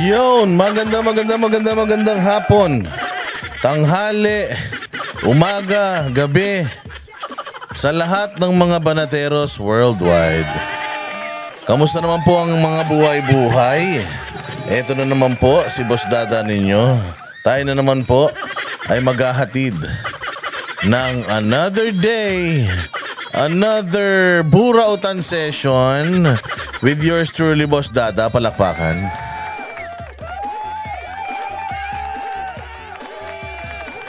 Yun, magandang hapon, tanghali, umaga, gabi, sa lahat ng mga banateros worldwide. Kamusta naman po ang mga buhay-buhay? Eto na naman po si Boss Dada ninyo. Tayo na naman po ay maghahatid ng another day, another Burautan session with yours truly, Boss Dada. Palakpakan.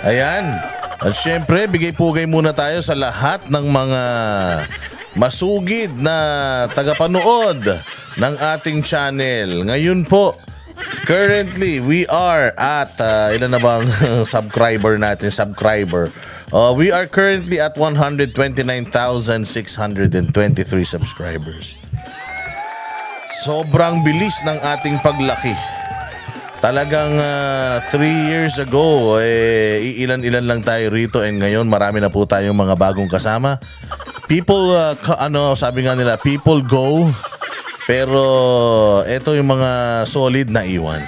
Ayan. At syempre, bigay-pugay muna tayo sa lahat ng mga masugid na tagapanood ng ating channel. Ngayon po, currently, we are at, ilan na bang subscriber natin? We are currently at 129,623 subscribers. Sobrang bilis ng ating paglaki. Talagang 3 years ago, ilan-ilan lang tayo rito, and ngayon marami na po tayong mga bagong kasama. People, sabi nga nila, people go, pero ito yung mga solid na iwan.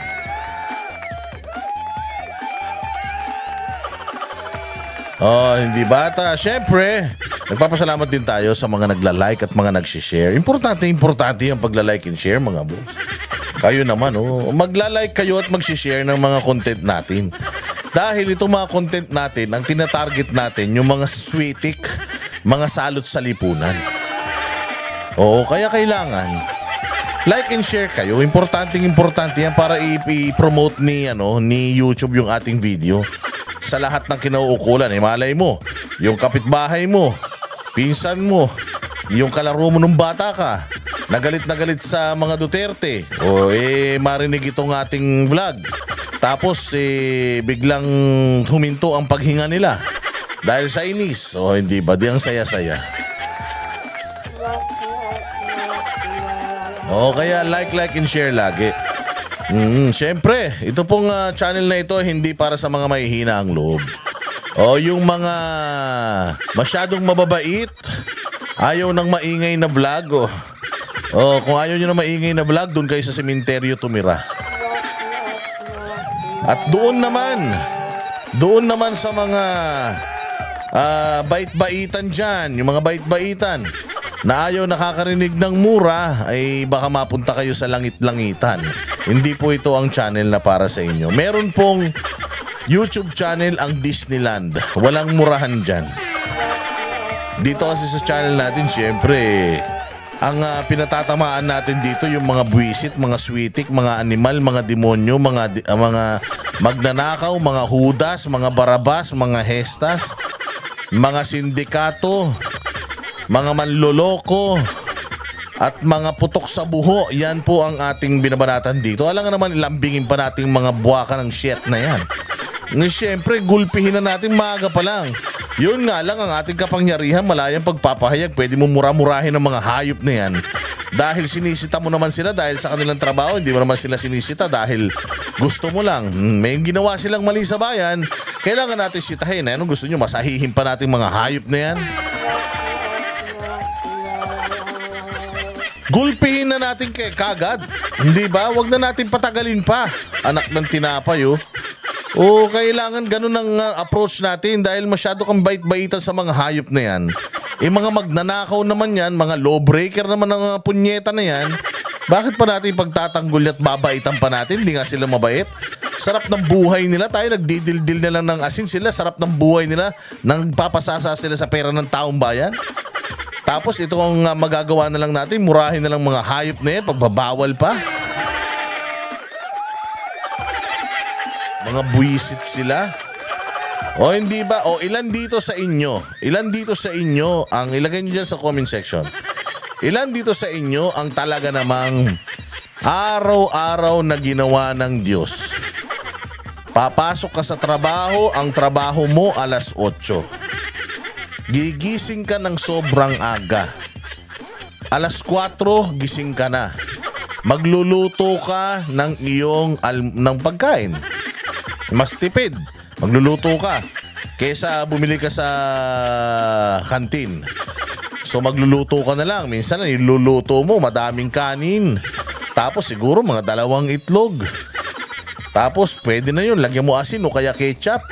Oh, hindi bata. Siyempre, nagpapasalamat din tayo sa mga nagla-like at mga nag-share. Importante yung pagla-like and share, mga boss. Kayo naman, magla-like kayo at mag-share ng mga content natin. Dahil itong mga content natin, ang tinatarget natin, yung mga sweetik, mga salot sa lipunan. Oo, kaya kailangan like and share kayo. Importante yan para i-promote ni YouTube yung ating video sa lahat ng kinauukulan. Malay mo, yung kapitbahay mo, pinsan mo, yung kalaro mo nung bata ka, nagalit sa mga Duterte, marinig itong ating vlog, tapos biglang huminto ang paghinga nila dahil sa inis. Hindi ba? Di ang saya-saya. Kaya like and share lagi. Siyempre, ito pong channel na ito hindi para sa mga mahihina ang loob. Yung mga masyadong mababait, ayaw ng maingay na vlog. Kung ayaw nyo na maingay na vlog, doon kayo sa sementeryo tumira. At doon naman sa mga bait-baitan dyan, yung mga bait-baitan na ayaw nakakarinig ng mura, ay baka mapunta kayo sa langit-langitan. Hindi po ito ang channel na para sa inyo. Meron pong YouTube channel ang Disneyland. Walang murahan dyan. Dito kasi sa channel natin, syempre, ang pinatatamaan natin dito yung mga buwisit, mga switik, mga animal, mga demonyo, mga magnanakaw, mga hudas, mga barabas, mga hestas, mga sindikato, mga manloloko, at mga putok sa buho. Yan po ang ating binabanatan dito. Alam nga naman, ilambingin pa natin mga buwaka ng shit na yan. Siyempre, gulpihin na natin maaga pa lang. Yun nga lang, ang ating kapangyarihan, malayang pagpapahayag. Pwede mo mura-murahin ng mga hayop na yan. Dahil sinisita mo naman sila dahil sa kanilang trabaho. Hindi mo naman sila sinisita dahil gusto mo lang. May ginawa silang mali sa bayan, kailangan natin sitahin. Anong gusto nyo? Masahihin pa natin mga hayop na yan? Gulpihin na natin kagad. Hindi ba? Huwag na natin patagalin pa. Anak ng tinapay, kailangan ganun ang approach natin dahil masyado kang bait-baitan sa mga hayop na yan. Mga magnanakaw naman yan, mga lawbreaker naman ng punyeta na yan. Bakit pa natin pagtatanggol at babaitan pa natin? Hindi nga sila mabait. Sarap ng buhay nila. Tayo nagdidildil na lang ng asin sila. Sarap ng buhay nila. Nagpapasasa sila sa pera ng taong bayan. Tapos ito ang magagawa na lang natin. Murahin na lang mga hayop na yan. Pagbabawal pa. Mga buwisit sila. Hindi ba? Ilan dito sa inyo? Ilan dito sa inyo ang ilagay niyo dyan sa comment section? Ilan dito sa inyo ang talaga namang araw-araw na ginawa ng Diyos? Papasok ka sa trabaho, ang trabaho mo alas 8. Gigising ka ng sobrang aga. Alas 4, gising ka na. Magluluto ka ng iyong ng pagkain. Mas tipid. Magluluto ka kesa bumili ka sa kantin. So magluluto ka na lang. Minsan niluluto mo madaming kanin. Tapos siguro mga 2 itlog. Tapos pwede na yun, lagyan mo asin o kaya ketchup.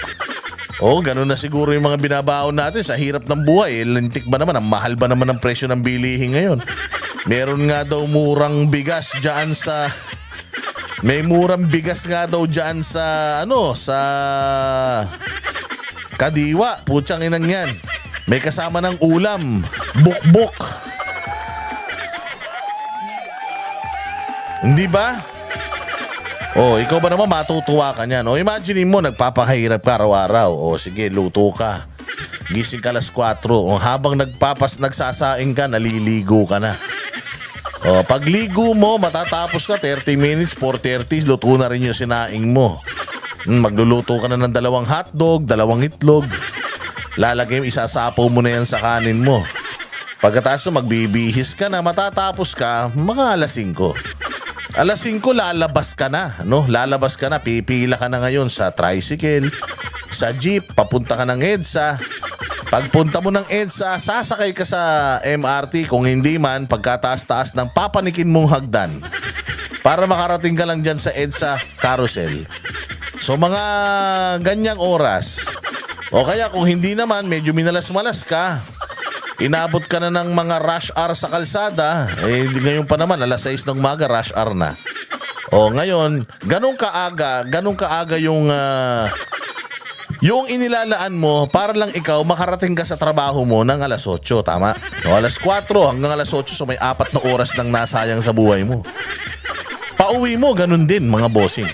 O ganun na siguro yung mga binabaon natin sa hirap ng buhay. Lintik ba naman, ang mahal ba naman ang presyo ng bilihin ngayon? Meron nga daw murang bigas dyan sa... May murang bigas nga daw dyan sa sa Kadiwa. Putsang inang yan. May kasama ng ulam, bukbok. Hindi ba? Ikaw ba naman matutuwa ka niyan? Imagine mo, nagpapahirap ka araw-araw. Sige, luto ka. Gising ka alas 4. Habang nagsasaing ka, naliligo ka na. Pagligo mo, matatapos ka 30 minutes, 4:30, luto na rin yung sinaing mo. Magluluto ka na ng 2 hotdog, 2 itlog. Lalagay mo, isasapaw mo na yan sa kanin mo. Pagkatapos magbibihis ka na, matatapos ka, mga alas 5. Alas 5, lalabas ka na, Lalabas ka na, pipila ka na ngayon sa tricycle, sa jeep, papunta ka ng EDSA. Pagpunta mo ng EDSA, sasakay ka sa MRT. Kung hindi man, pagkataas-taas ng papanikin mong hagdan para makarating ka lang dyan sa EDSA carousel. So mga ganyang oras. O kaya kung hindi naman, medyo minalas-malas ka, inabot ka na ng mga rush hour sa kalsada. Ngayon pa naman, alas 6 ng umaga, rush hour na. Ngayon, ganun kaaga yung inilalaan mo para lang ikaw makarating ka sa trabaho mo ng alas 8, tama? Alas 4 hanggang alas 8, so may 4 na oras lang nasayang sa buhay mo. Pauwi mo, ganun din mga bossing.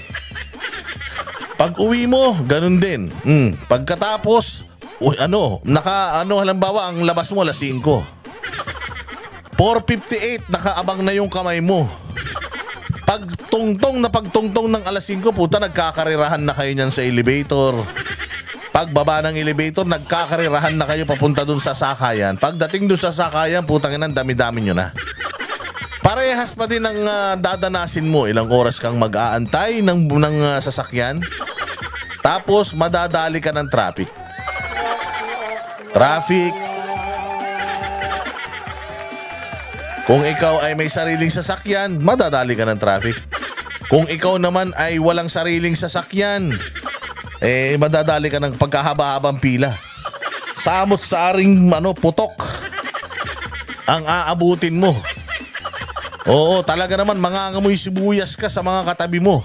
Pag uwi mo, ganun din. Pagkatapos, halimbawa, ang labas mo alas 5. 4:58, nakaabang na yung kamay mo. Pagtungtong ng alas 5, puta, nagkakarirahan na kayo niyan sa elevator. Pagbaba ng elevator, nagkakarirahan na kayo papunta dun sa sakayan. Pagdating dun sa sakayan, putang ina, dami-dami nyo na. Parehas pa din ang dadanasin mo. Ilang oras kang mag-aantay ng sasakyan. Tapos, madadali ka ng traffic. Kung ikaw ay may sariling sasakyan, madadali ka ng traffic. Kung ikaw naman ay walang sariling sasakyan, madadali ka ng pagkahaba-habang pila. Samot-saring putok ang aabutin mo. Oo, talaga naman mangangamoy sibuyas ka sa mga katabi mo.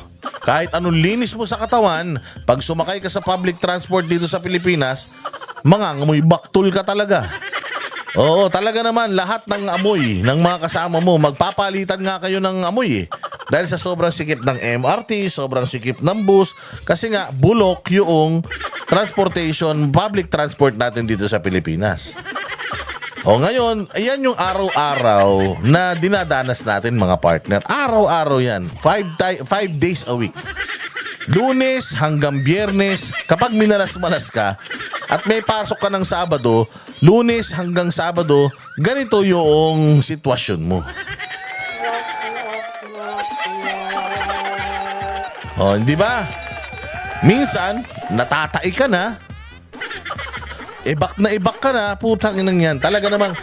Kahit anong linis mo sa katawan, pag sumakay ka sa public transport dito sa Pilipinas, mangangamoy baktol ka talaga. Oo, talaga naman lahat ng amoy ng mga kasama mo, magpapalitan nga kayo ng amoy Dahil sa sobrang sikip ng MRT, sobrang sikip ng bus, kasi nga bulok yung transportation, public transport natin dito sa Pilipinas. O ngayon, ayan yung araw-araw na dinadanas natin mga partner. Araw-araw yan. 5 days a week. Lunes hanggang Biyernes, kapag minalas-malas ka at may pasok ka ng Sabado, Lunes hanggang Sabado, ganito yung sitwasyon mo. O, hindi ba? Minsan, natatai ka na, ibak ka na, putang inang yan. Talaga namang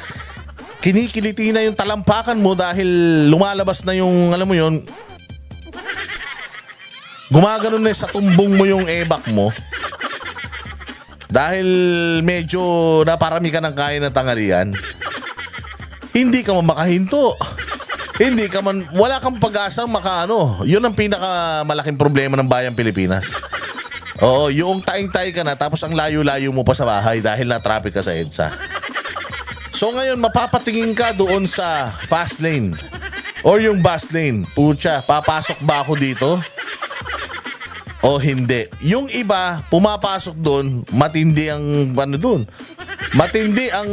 kinikiliti na yung talampakan mo dahil lumalabas na yung, alam mo yun, gumaganon na sa tumbong mo yung ebak mo. Dahil medyo naparami ka ng kain ng tanghalian. Hindi ka man makahinto. Hindi ka man, wala kang pag-asang makaano. Yun ang pinakamalaking problema ng bayang Pilipinas. Oo, yung taing-tay ka na tapos ang layo-layo mo pa sa bahay dahil na-traffic ka sa EDSA. So ngayon, mapapatingin ka doon sa fast lane or yung bus lane. Pucha, papasok ba ako dito? O hindi. Yung iba, pumapasok doon, matindi ang ano doon. Matindi ang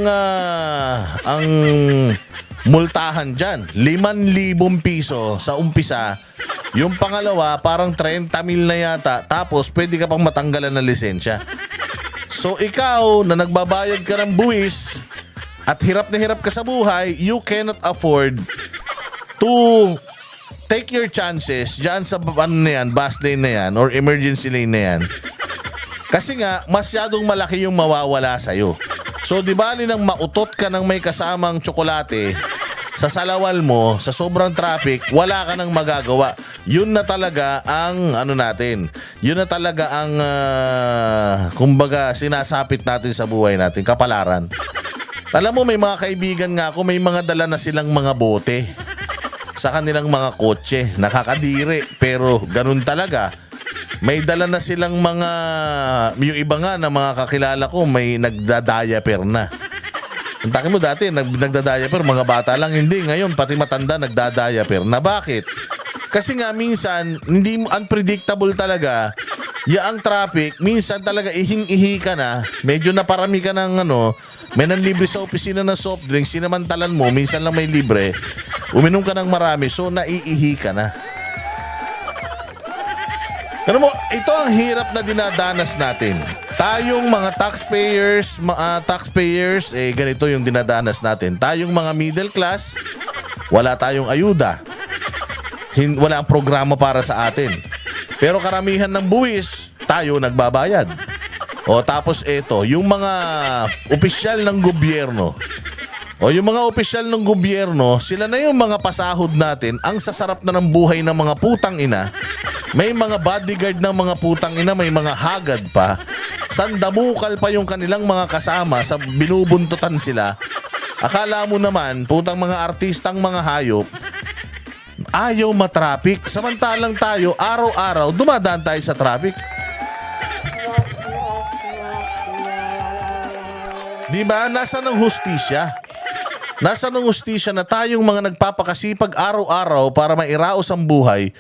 multahan dyan. 5,000 piso sa umpisa. Yung pangalawa, parang 30,000 na yata. Tapos, pwede ka pang matanggalan ng lisensya. So, ikaw na nagbabayad ka ng buwis at hirap na hirap ka sa buhay, you cannot afford to take your chances dyan sa bus lane na yan or emergency lane na yan. Kasi nga, masyadong malaki yung mawawala sa'yo. So, di bali nang mautot ka ng may kasamang tsokolate sa salawal mo, sa sobrang traffic, wala ka nang magagawa. yun na talaga ang ano natin. Yun na talaga ang kumbaga sinasapit natin sa buhay natin, kapalaran. Alam mo, may mga kaibigan nga ako, may mga dala na silang mga bote sa kanilang mga kotse. Nakakadiri, pero ganun talaga. May dala na silang mga, yung iba nga na mga kakilala ko, may nagda-diaper na. Antakin mo dati, nagda-diaper, mga bata lang. Hindi, ngayon pati matanda nagda-diaper na. Bakit? Kasi nga minsan, hindi unpredictable talaga. Ang traffic, minsan talaga ihing-ihi ka na, medyo naparami ka ng may nanlibre sa opisina ng soft drinks, sinamantalan mo, minsan lang may libre, uminom ka ng marami, so naiihi ka na. Ano mo, ito ang hirap na dinadanas natin. Tayong mga taxpayers, ganito yung dinadanas natin. Tayong mga middle class, wala tayong ayuda. Wala ang programa para sa atin. Pero karamihan ng buwis, tayo nagbabayad. O tapos ito, yung mga opisyal ng gobyerno. Yung mga opisyal ng gobyerno, sila na yung mga pasahod natin. Ang sasarap na ng buhay ng mga putang ina. May mga bodyguard ng mga putang ina, may mga hagad pa. Sandamukal pa yung kanilang mga kasama, sa binubuntutan sila. Akala mo naman, putang mga artistang mga hayop, ayaw matraffic. Samantalang tayo, araw-araw, dumadaan tayo sa traffic. Diba? Nasaan ang hustisya? Nasaan ang hustisya na tayong mga nagpapakasipag araw-araw para mairaos ang buhay,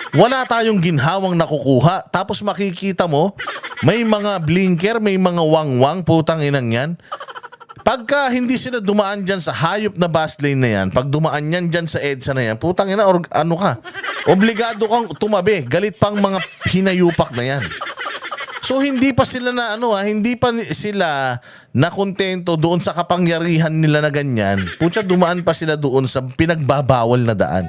wala tayong ginhawang nakukuha. Tapos makikita mo, may mga blinker, may mga wangwang, putang inang yan. Pagka hindi sila dumaan dyan sa hayop na bus lane na yan, pag dumaan yan dyan sa EDSA na yan, putang ina, ano ka? Obligado kang tumabi. Galit pang mga hinayupak na yan. So hindi pa sila hindi pa sila nakontento doon sa kapangyarihan nila na ganyan. Putya, dumaan pa sila doon sa pinagbabawal na daan.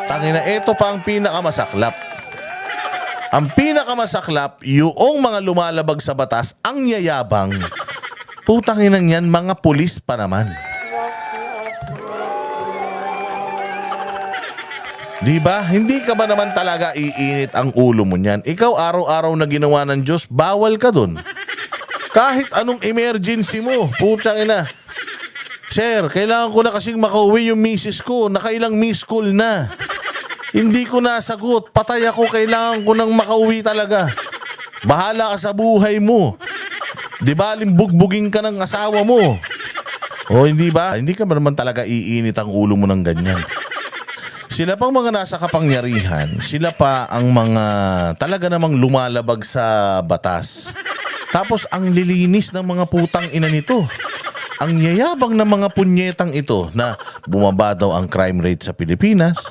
Tangina, ito pa ang pinakamasaklap. Ang pinakamasaklap, yung mga lumalabag sa batas, ang yayabang. Putang inang yan, mga pulis pa naman. Diba? Hindi ka ba naman talaga iinit ang ulo mo niyan? Ikaw araw-araw na ginawa ng Diyos, bawal ka dun. Kahit anong emergency mo, putang ina. Sir, kailangan ko na kasing makauwi yung misis ko. Nakailang miss call na. Hindi ko nasagot. Patay ako, kailangan ko nang makauwi talaga. Bahala ka sa buhay mo. Diba, limbugbugin ka ng asawa mo. O hindi ba? Hindi ka ba naman talaga iinit ang ulo mo ng ganyan? Sila pang mga nasa kapangyarihan, sila pa ang mga talaga namang lumalabag sa batas. Tapos ang lilinis ng mga putang ina nito. Ang yayabang ng mga punyetang ito na bumaba daw ang crime rate sa Pilipinas.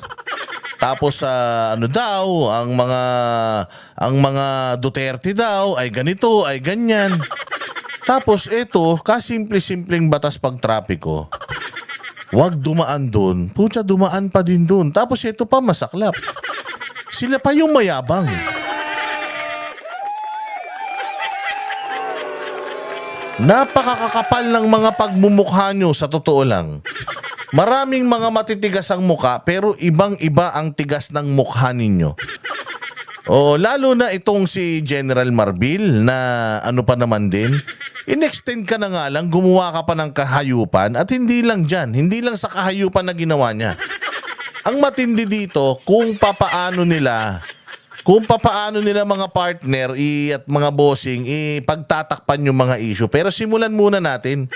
Tapos ang mga Duterte daw ay ganito, ay ganyan. Tapos ito, kasimple-simpleng batas pagtrapiko. Huwag dumaan doon. Pucha, dumaan pa din doon. Tapos ito pa masaklap. Sila pa yung mayabang. Napakakakapal ng mga pagmumukha nyo, sa totoo lang. Maraming mga matitigas ang mukha, pero ibang-iba ang tigas ng mukha ninyo. Lalo na itong si General Marbil na ano pa naman din. In-extend ka na nga lang, gumawa ka pa ng kahayupan, at hindi lang dyan, hindi lang sa kahayupan na ginawa niya. Ang matindi dito, kung papaano nila mga partner at mga bossing pagtatakpan yung mga issue. Pero simulan muna natin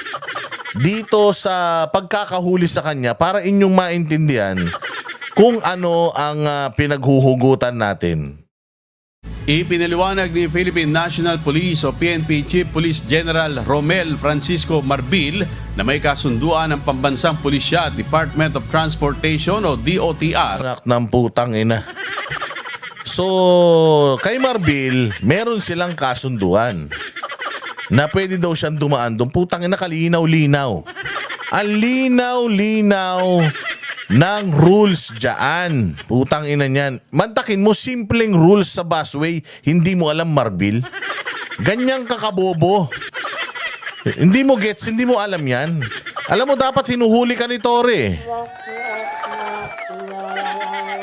dito sa pagkakahuli sa kanya para inyong maintindihan kung ano ang pinaghuhugutan natin. Ipinaliwanag ni Philippine National Police o PNP Chief Police General Romel Francisco Marbil na may kasunduan ng Pambansang Pulisya at Department of Transportation o DOTR. Anak ng putang ina. So, kay Marbil, meron silang kasunduan na pwede daw siyang dumaan doon. Putang ina, kalinaw-linaw. Ang linaw-linaw ng rules dyan. Putang ina niyan. Mantakin mo, simpleng rules sa busway, hindi mo alam, Marbil. Ganyang kakabobo. Hindi mo gets, hindi mo alam yan. Alam mo, dapat hinuhuli ka ni Tore.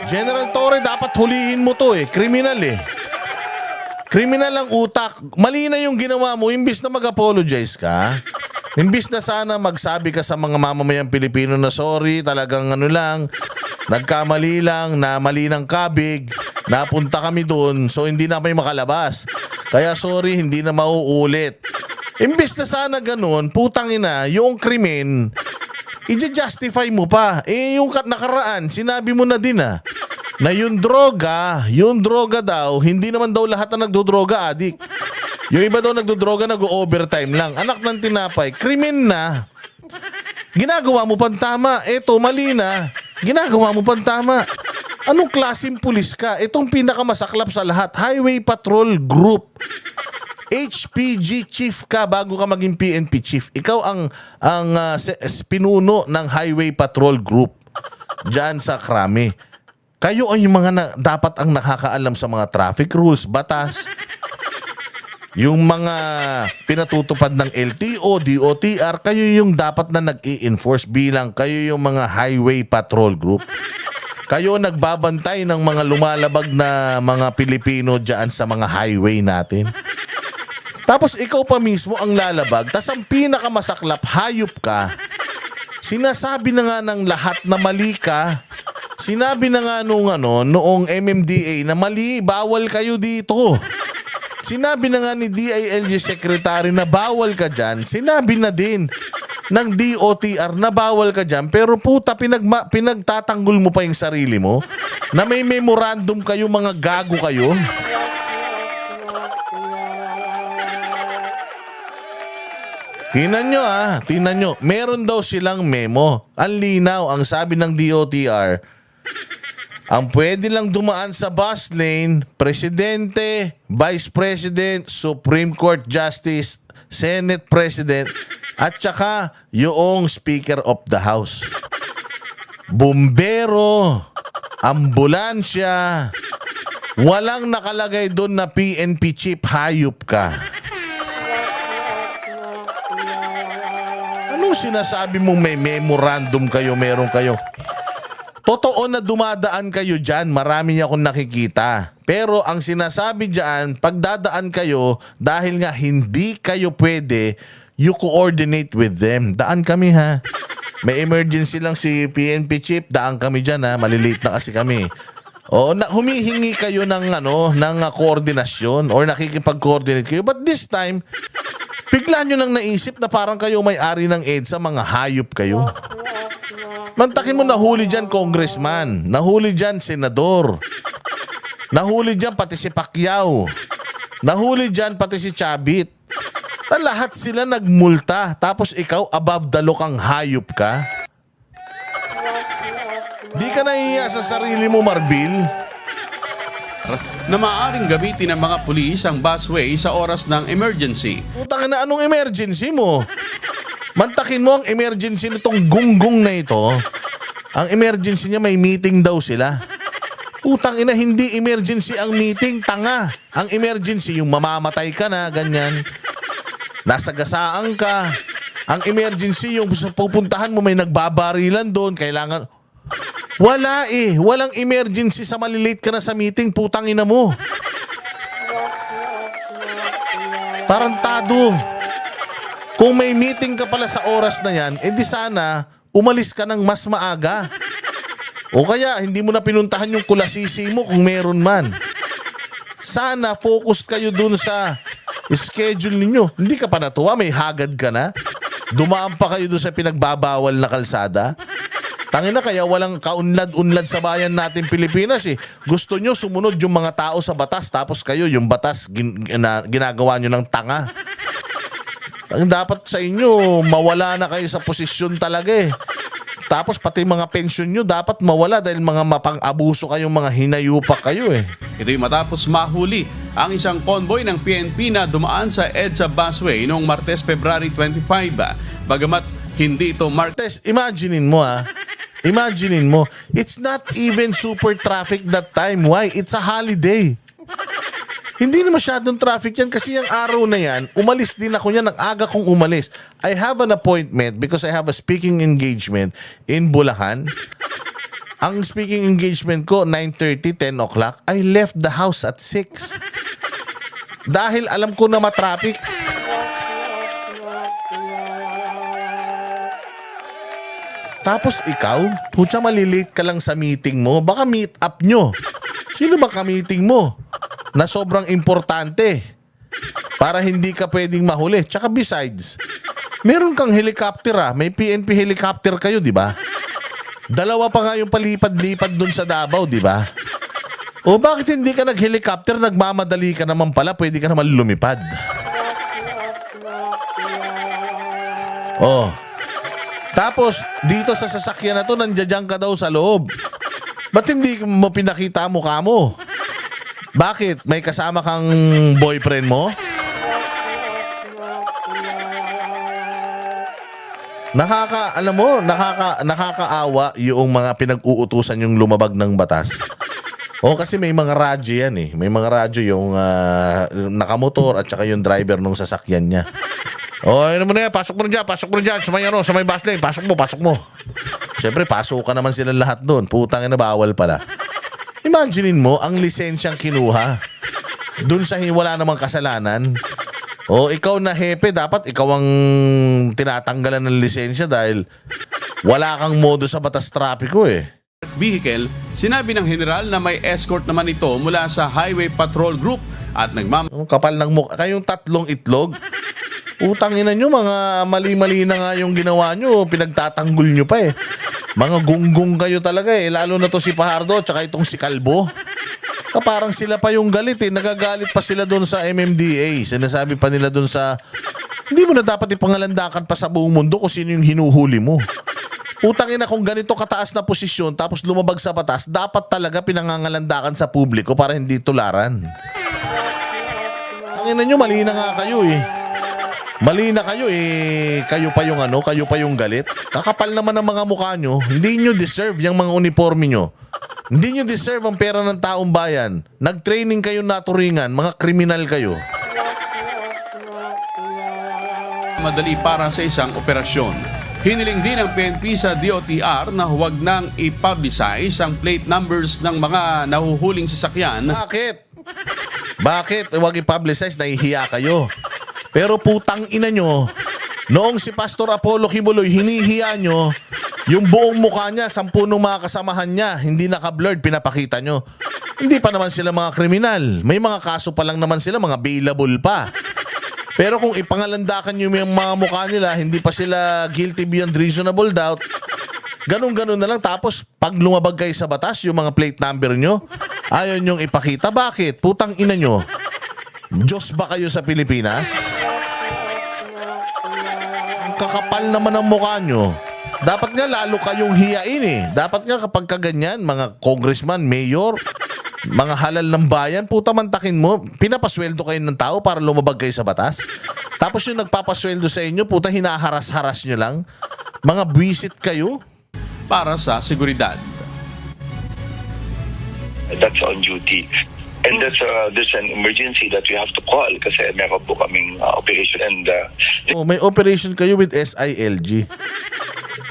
General Torre, dapat hulihin mo to eh. Kriminal eh. Kriminal ang utak. Mali na yung ginawa mo. Imbis na mag-apologize ka, imbis na sana magsabi ka sa mga mamamayang Pilipino na sorry, talagang ano lang, nagkamali lang, na mali ng kabig, napunta kami doon, so hindi na may makalabas. Kaya sorry, hindi na mauulit. Imbis na sana ganun, putang ina, yung krimen, i-justify mo pa. Eh, yung nakaraan, sinabi mo na din na yung droga daw, hindi naman daw lahat na nagdodroga, adik. Yung iba daw nagdodroga, nag-overtime lang. Anak ng tinapay, krimen na. Ginagawa mo pang tama. Eto, mali na. Ginagawa mo pang tama. Anong klaseng pulis ka? Itong pinakamasaklap sa lahat, Highway Patrol Group. HPG chief ka bago ka maging PNP chief. Ikaw ang pinuno ng Highway Patrol Group diyan sa Krami. Kayo ang yung mga dapat ang nakakaalam sa mga traffic rules, batas. Yung mga pinatutupad ng LTO, DOTR, kayo yung dapat na nag-i-enforce bilang kayo yung mga Highway Patrol Group. Kayo nagbabantay ng mga lumalabag na mga Pilipino diyan sa mga highway natin. Tapos ikaw pa mismo ang lalabag, tas ang pinakamasaklap, hayop ka. Sinasabi na nga ng lahat na mali ka. Sinabi na nga noong MMDA na mali, bawal kayo dito. Sinabi na nga ni DILG Secretary na bawal ka dyan. Sinabi na din ng DOTR na bawal ka dyan. Pero puta, pinagtatanggol mo pa yung sarili mo na may memorandum kayo, mga gago kayo. Tingnan nyo. Meron daw silang memo. Ang linaw, ang sabi ng DOTR, ang pwede lang dumaan sa bus lane, Presidente, Vice President, Supreme Court Justice, Senate President, at saka yung Speaker of the House. Bumbero, ambulansya, walang nakalagay doon na PNP chief, hayop ka. Anong sinasabi mong may memorandum kayo, meron kayo? Totoo na dumadaan kayo dyan, marami akong nakikita. Pero ang sinasabi dyan, pagdadaan kayo, dahil nga hindi kayo pwede, you coordinate with them. Daan kami ha. May emergency lang si PNP chief, daan kami dyan ha. Malilate na kasi kami. O, humihingi kayo ng koordinasyon or nakikipag-coordinate kayo. But this time, bigla nyo lang naisip na parang kayo may-ari ng EDSA, mga hayop kayo. Mantakin mo, nahuli dyan congressman, nahuli dyan senador, nahuli dyan pati si Pacquiao, nahuli dyan pati si Chavit. Na lahat sila nagmulta, tapos ikaw above the law kang hayop ka. Di ka nahiya sa sarili mo, Marbil? Na maaaring gamitin ng mga pulis ang busway sa oras ng emergency. Putang ina, anong emergency mo? Mantakin mo ang emergency nitong gunggong na ito. Ang emergency niya, may meeting daw sila. Putang ina, hindi emergency ang meeting, tanga. Ang emergency, yung mamamatay ka na, ganyan. Nasagasaan ka. Ang emergency, yung pupuntahan mo, may nagbabarilan doon, kailangan... Wala eh. Walang emergency sa malilate ka na sa meeting, putang ina mo. Tarantado. Kung may meeting ka pala sa oras na yan, edi sana umalis ka ng mas maaga. O kaya hindi mo na pinuntahan yung kulasisi mo kung meron man. Sana focus kayo dun sa schedule ninyo. Hindi ka pa natuwa, may hagad ka na. Dumaan pa kayo dun sa pinagbabawal na kalsada. Tangina, kaya walang kaunlad-unlad sa bayan natin Pilipinas eh. Gusto nyo sumunod yung mga tao sa batas, tapos kayo yung batas ginagawa nyo ng tanga. Ang dapat sa inyo, mawala na kayo sa posisyon talaga eh. Tapos pati mga pensyon nyo dapat mawala dahil mga mapang-abuso kayong mga hinayupak kayo eh. Ito'y matapos mahuli ang isang convoy ng PNP na dumaan sa EDSA busway noong Martes, February 25. Bagamat hindi ito Imaginein mo Imaginein mo, it's not even super traffic that time. Why? It's a holiday. Hindi na masyadong traffic yan kasi yung araw na yan, umalis din ako yan, ang aga kong umalis. I have an appointment because I have a speaking engagement in Bulacan. Ang speaking engagement ko, 9:30, 10 o'clock. I left the house at 6. Dahil alam ko na matraffic. Tapos ikaw, putya malilate ka lang sa meeting mo. Baka meet up nyo. Sino ba ka-meeting mo? Na sobrang importante. Para hindi ka pwedeng mahuli. Tsaka besides, meron kang helicopter May PNP helicopter kayo, di ba? Dalawa pa nga yung palipad-lipad dun sa Davao, di ba? O bakit hindi ka nag-helicopter? Nagmamadali ka naman pala. Pwede ka naman lumipad. Oh. Tapos, dito sa sasakyan na to, nandiyan ka daw sa loob. Ba't hindi mo pinakita mukha mo? Bakit? May kasama kang boyfriend mo? Nakakaawa yung mga pinag-uutusan yung lumabag ng batas. O kasi may mga radyo yan eh. May mga radyo yung nakamotor at saka yung driver ng sasakyan niya. O, ano mo na yan, pasok mo na dyan, sa may bus lane, pasok mo. Siyempre, pasok ka naman sila lahat doon. Putang ina, bawal pala. Imaginein mo, ang lisensyang kinuha. Doon sa wala namang kasalanan. O, ikaw na hepe, dapat ikaw ang tinatanggalan ng lisensya dahil wala kang modo sa batas trapiko eh. Vehicle, sinabi ng general na may escort naman ito mula sa Highway Patrol Group at Kapal ng mukha. Kayong tatlong itlog. Utang ina nyo, mga mali-mali na nga yung ginawa nyo. Pinagtatanggol nyo pa eh. Mga gunggong kayo talaga eh. Lalo na to si Pajardo tsaka itong si Calvo. Parang sila pa yung galit eh. Nagagalit pa sila doon sa MMDA. Sinasabi pa nila doon sa... Hindi mo na dapat ipangalandakan pa sa buong mundo kung sino yung hinuhuli mo. Utang ina, kung ganito kataas na posisyon tapos lumabag sa batas, dapat talaga pinangangalandakan sa publiko para hindi tularan. Ang ina nyo, mali na nga kayo eh. Mali na kayo eh. Kayo pa yung galit. Kakapal naman ang mga mukha nyo. Hindi nyo deserve yung mga uniforme nyo. Hindi nyo deserve ang pera ng taong bayan. Nag-training kayo naturingan. Mga kriminal kayo. madali para sa isang operasyon. Hiniling din ng PNP sa DOTR na huwag nang i-publicize ang plate numbers ng mga nahuhuling sasakyan. Bakit? Bakit? Huwag i-publicize, nahihiya kayo. Pero putang ina nyo, noong si Pastor Apollo Kibuloy, hinihiya nyo, yung buong mukha niya, 10 ng mga kasamahan niya, hindi naka-blurred, pinapakita nyo. Hindi pa naman sila mga kriminal. May mga kaso pa lang naman sila, mga bailable pa. Pero kung ipangalandakan nyo yung mga mukha nila, hindi pa sila guilty beyond reasonable doubt, ganun-ganun na lang. Tapos pag lumabag kayo sa batas, yung mga plate number nyo, ayaw nyong ipakita. Bakit? Putang ina nyo. Diyos ba kayo sa Pilipinas? Kakapal naman ang mukha nyo. Dapat nga lalo kayong hiyain eh. Dapat nga kapag kaganyan, mga congressman, mayor, mga halal ng bayan, puta mantakin mo, pinapasweldo kayo ng tao para lumabag kayo sa batas. Tapos yung nagpapasweldo sa inyo, puta hinaharas-haras nyo lang. Mga buwisit kayo. Para sa seguridad. That's on duty. And there's an emergency that we have to call kasi meron po kaming operation and may operation kayo with SILG.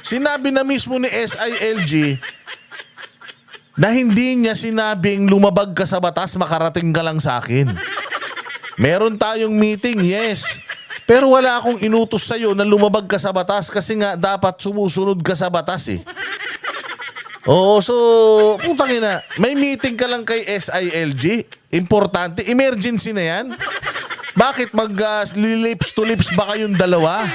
Sinabi na mismo ni SILG na hindi niya sinabing lumabag ka sa batas, makarating ka lang sa akin. Meron tayong meeting, yes. Pero wala akong inutos sa'yo na lumabag ka sa batas kasi nga dapat sumusunod ka sa batas eh. Oo, so, putang ina, may meeting ka lang kay SILG? Importante, emergency na yan? Bakit lips to lips ba kayong dalawa?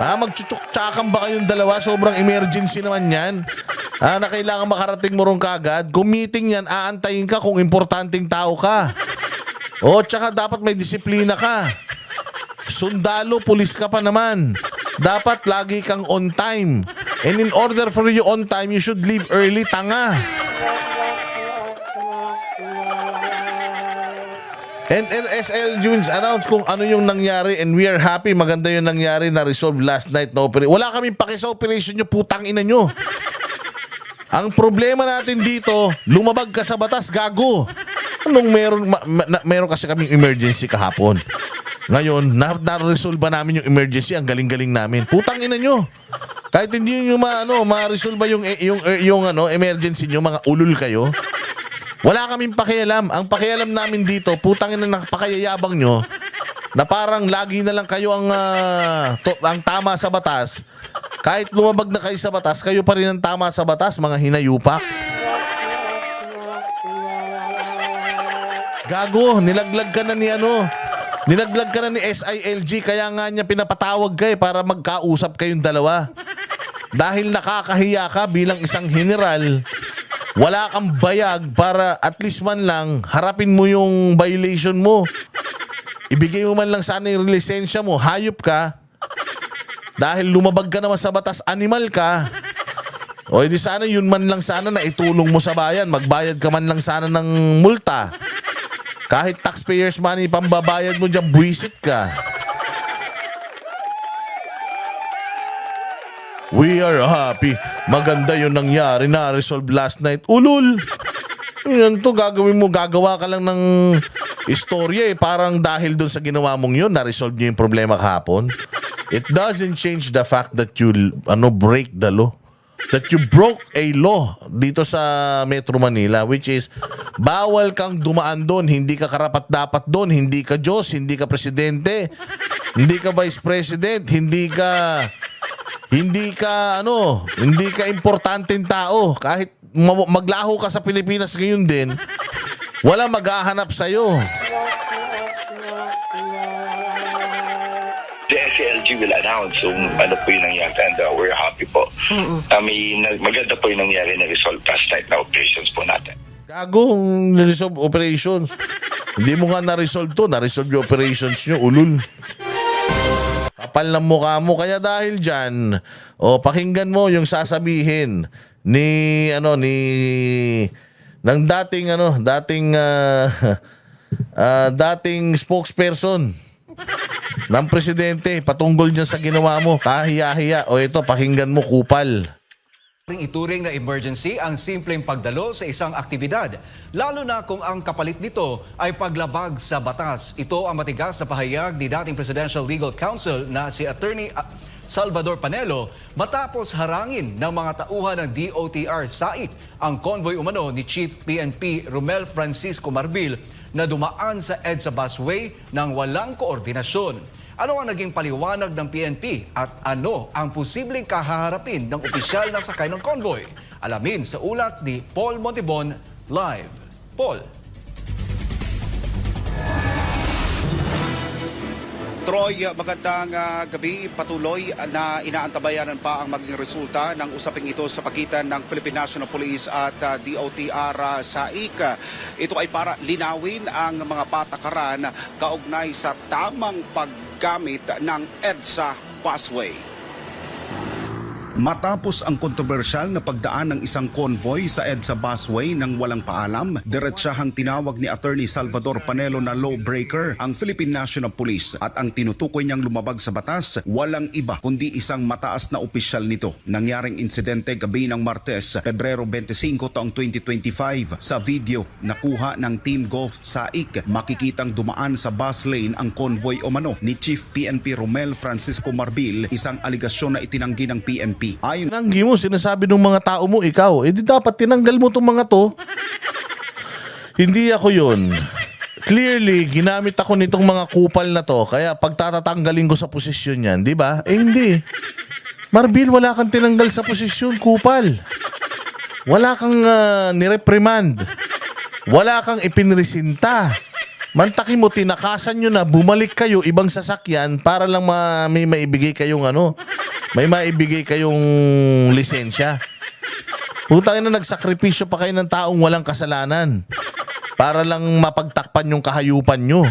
Magchuchuk-tsakan ba kayong dalawa? Sobrang emergency naman yan. Na kailangan makarating mo ron kagad. Kung meeting yan, aantayin ka kung importanteng tao ka. O, tsaka dapat may disiplina ka. Sundalo, pulis ka pa naman. Dapat lagi kang on time. And in order for you on time, you should leave early, tanga. And SL Junes announced kung ano yung nangyari and we are happy. Maganda yung nangyari na resolve last night na operation. Wala kaming paki sa operation nyo, putang ina nyo. Ang problema natin dito, lumabag ka sa batas, gago. Anong meron kasi kaming emergency kahapon. Ngayon, na-resolve ba namin yung emergency? Ang galing-galing namin. Putang ina nyo. Kahit hindi nyo ma-resolve yung emergency nyo, mga ulul kayo. Wala kaming pakialam. Ang pakialam namin dito, putangin na napakayayabang nyo, na parang lagi na lang kayo ang tama sa batas. Kahit lumabag na kayo sa batas, kayo pa rin ang tama sa batas, mga hinayupak. Gago, nilaglag ka na ni SILG, kaya nga niya pinapatawag kayo para magkausap kayong dalawa. Dahil nakakahiya ka bilang isang general, wala kang bayag para at least man lang harapin mo yung violation mo. Ibigay mo man lang sana yung lisensya mo, hayop ka. Dahil lumabag ka naman sa batas, animal ka. O edi sana yun man lang sana na itulong mo sa bayan, magbayad ka man lang sana ng multa. Kahit taxpayers money pambabayad mo dyan, buwisit ka. We are happy. Maganda yun nangyari na resolve last night. Ulul! Yan to, gagawa ka lang ng istorya parang dahil dun sa ginawa mong yun, na-resolve niyo yung problema kahapon. It doesn't change the fact that you break the law. That you broke a law dito sa Metro Manila, which is bawal kang dumaan doon, hindi ka karapat-dapat doon, hindi ka Diyos, hindi ka presidente, hindi ka vice president, hindi ka importanteng tao. Kahit maglaho ka sa Pilipinas ngayon din, wala maghahanap sa'yo. The SLG will announce kung ano po yung nangyari, and we're happy po. Maganda po yung nangyari na result last night na operations po natin. Gago, na-resolve operations. Hindi mo nga na-resolve to, na-resolve yung operations nyo, ulul. Kapal ng mukha mo. Kaya dahil dyan, pakinggan mo yung sasabihin ng dating spokesperson ng presidente patungkol dyan sa ginawa mo. Kahiya-hiya. O ito, pakinggan mo, kupal. Ituring na emergency ang simpleng pagdalo sa isang aktibidad, lalo na kung ang kapalit nito ay paglabag sa batas. Ito ang matigas na pahayag ni dating Presidential Legal Counsel na si Attorney Salvador Panelo matapos harangin ng mga tauhan ng DOTR SAIC ang convoy umano ni Chief PNP Romel Francisco Marbil na dumaan sa EDSA busway ng walang koordinasyon. Ano ang naging paliwanag ng PNP at ano ang posibleng kahaharapin ng opisyal na sakay ng convoy? Alamin sa ulat ni Paul Montibon live. Paul. Troy, magandang gabi. Patuloy na inaantabayanan pa ang maging resulta ng usaping ito sa pagitan ng Philippine National Police at DOTR SAIC. Ito ay para linawin ang mga patakaran kaugnay sa tamang paggamit ng EDSA busway. Matapos ang kontrobersyal na pagdaan ng isang convoy sa EDSA busway nang walang paalam, diretsahang tinawag ni Attorney Salvador Panelo na lawbreaker ang Philippine National Police at ang tinutukoy niyang lumabag sa batas, walang iba kundi isang mataas na opisyal nito. Nangyaring insidente gabi ng Martes, Pebrero 25 taong 2025. Sa video nakuha ng Team Golf SAIC, makikitang dumaan sa bus lane ang convoy umano ni Chief PNP Romel Francisco Marbil, isang aligasyon na itinanggi ng PNP. Tinanggi mo, sinasabi ng mga tao mo, ikaw. Eh di dapat tinanggal mo itong mga to. Hindi ako yun. Clearly, ginamit ako nitong mga kupal na to. Kaya pagtatatanggalin ko sa posisyon yan, di ba? Eh hindi. Marbil, wala kang tinanggal sa posisyon, kupal. Wala kang nireprimand. Wala kang ipinresinta. Mantakin mo, tinakasan nyo na, bumalik kayo, ibang sasakyan para lang may maibigay kayong may maibigay kayong lisensya. Putangin na, nagsakripisyo pa kayo ng taong walang kasalanan para lang mapagtakpan yung kahayupan nyo.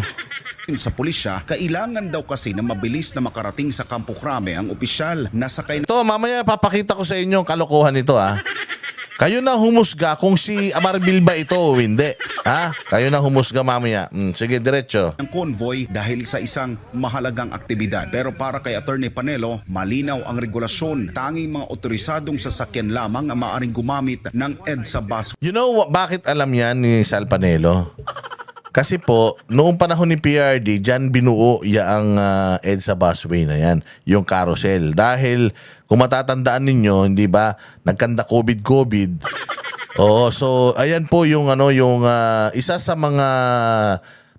Sa pulisya, kailangan daw kasi na mabilis na makarating sa Campo Crame ang opisyal na sakay Ito, mamaya papakita ko sa inyo ang kalokohan nito Kayo na humusga kung si Marbil ba ito o hindi. Kayo na humusga mamaya. Sige, diretso. ng convoy dahil sa isang mahalagang aktibidad. Pero para kay Attorney Panelo, malinaw ang regulasyon. Tanging mga otorisadong sasakyan lamang ang maaaring gumamit ng EDSA bus. You know bakit alam yan ni Sal Panelo? Kasi po, noong panahon ni PRD, dyan binuo ang EDSA busway na yan, yung carousel. Dahil kung matatandaan ninyo, hindi ba, nagkanda COVID. Oo, so ayan po yung isa sa mga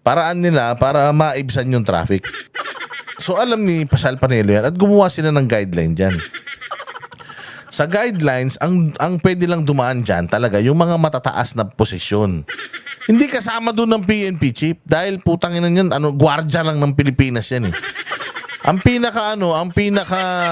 paraan nila para maibsan yung traffic. So alam ni Pasal Panelo yan at gumawa sila ng guideline dyan. Sa guidelines, ang pwede lang dumaan dyan talaga yung mga matataas na posisyon. Hindi kasama doon ng PNP chief dahil putang ina niyan, gwardiya lang ng Pilipinas yan eh. Ang pinaka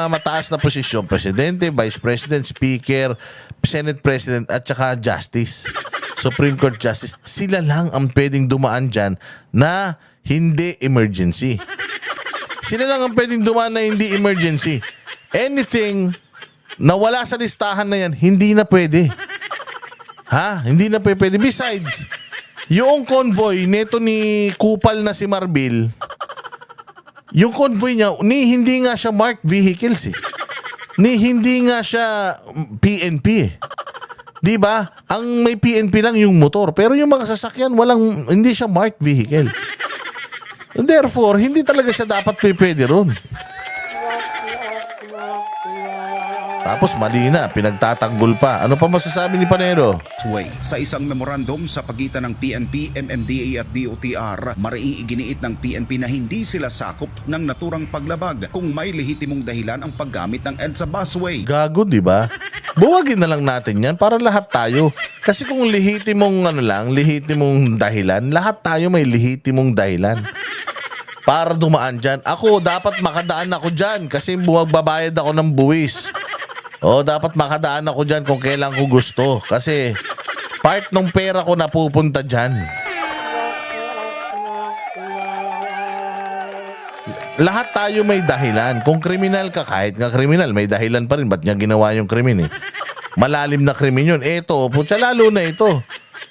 mataas na posisyon, presidente, vice president, speaker, senate president at saka justice. Supreme Court Justice, sila lang ang pwedeng dumaan dyan na hindi emergency. Sila lang ang pwedeng dumaan na hindi emergency. Anything na wala sa listahan na yan, hindi na pwede. Hindi na pwede. Besides, yung convoy neto ni Kupal na si Marbil, yung convoy niya, hindi nga siya marked vehicles eh. Hindi nga siya PNP eh. Di ba? Ang may PNP lang yung motor. Pero yung mga sasakyan, hindi siya marked vehicle. Therefore, hindi talaga siya dapat pwede ron. Tapos mali na, pinagtatanggol pa. Ano pa masasabi ni Panero? Sa isang memorandum sa pagitan ng PNP, MMDA at DOTR, mariiginiit ng PNP na hindi sila sakop ng naturang paglabag kung may lehitimong dahilan ang paggamit ng EDSA busway. Gago, di ba? Buwagin na lang natin yan para lahat tayo. Kasi kung lehitimong dahilan, lahat tayo may lehitimong dahilan para dumaan dyan. Ako, dapat makadaan ako dyan kasi babayad ako ng buwis. Dapat makadaan ako dyan kung kailan ko gusto. Kasi part ng pera ko napupunta dyan. Lahat tayo may dahilan. Kung kriminal ka, kahit nga kriminal, may dahilan pa rin. Ba't niya ginawa yung krimen eh? Malalim na krimen yun. Eto, putya lalo na ito.